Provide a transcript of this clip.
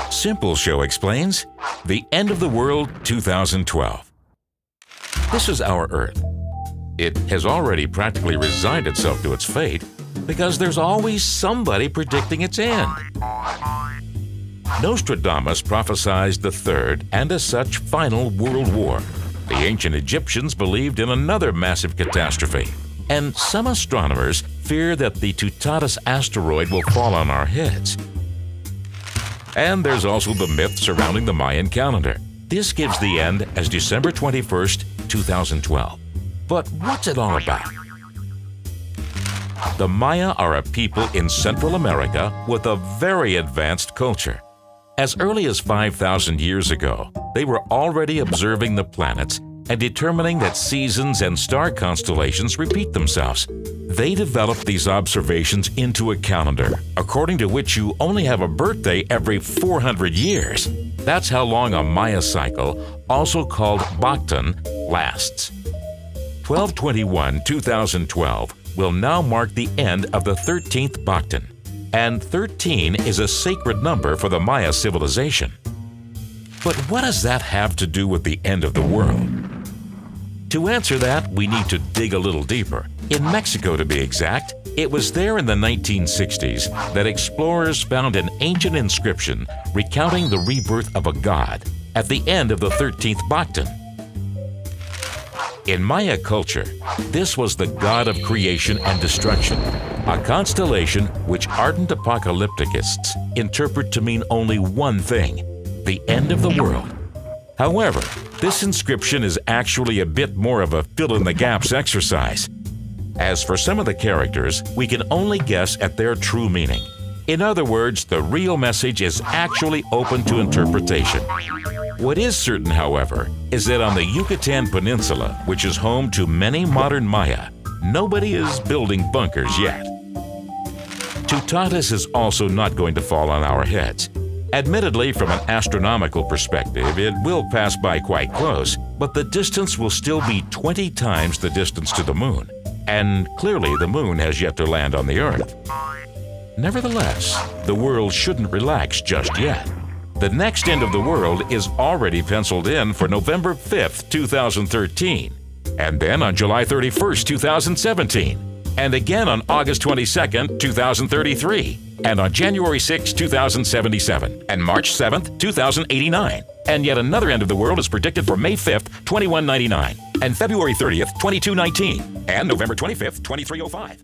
Simple Show explains the end of the world 2012. This is our Earth. It has already practically resigned itself to its fate because there's always somebody predicting its end. Nostradamus prophesied the third and as such final world war. The ancient Egyptians believed in another massive catastrophe, and some astronomers fear that the Toutatis asteroid will fall on our heads. And there's also the myth surrounding the Mayan calendar. This gives the end as December 21st, 2012. But what's it all about? The Maya are a people in Central America with a very advanced culture. As early as 5,000 years ago, they were already observing the planets and determining that seasons and star constellations repeat themselves. They developed these observations into a calendar, according to which you only have a birthday every 400 years. That's how long a Maya cycle, also called Bactan, lasts. 12/21/2012 will now mark the end of the 13th Bactan, and 13 is a sacred number for the Maya civilization. But what does that have to do with the end of the world? To answer that, we need to dig a little deeper. In Mexico, to be exact, it was there in the 1960s that explorers found an ancient inscription recounting the rebirth of a god at the end of the 13th Bactan. In Maya culture, this was the god of creation and destruction, a constellation which ardent apocalypticists interpret to mean only one thing: the end of the world. However, this inscription is actually a bit more of a fill-in-the-gaps exercise. As for some of the characters, we can only guess at their true meaning. In other words, the real message is actually open to interpretation. What is certain, however, is that on the Yucatan Peninsula, which is home to many modern Maya, nobody is building bunkers yet. Toutatis is also not going to fall on our heads. Admittedly, from an astronomical perspective, it will pass by quite close, but the distance will still be 20 times the distance to the moon. And clearly the moon has yet to land on the Earth. Nevertheless, the world shouldn't relax just yet. The next end of the world is already penciled in for November 5th, 2013, and then on July 31st, 2017, and again on August 22nd, 2033, and on January 6th, 2077, and March 7th, 2089. And yet another end of the world is predicted for May 5th, 2199, and February 30th, 2219, and November 25th, 2305.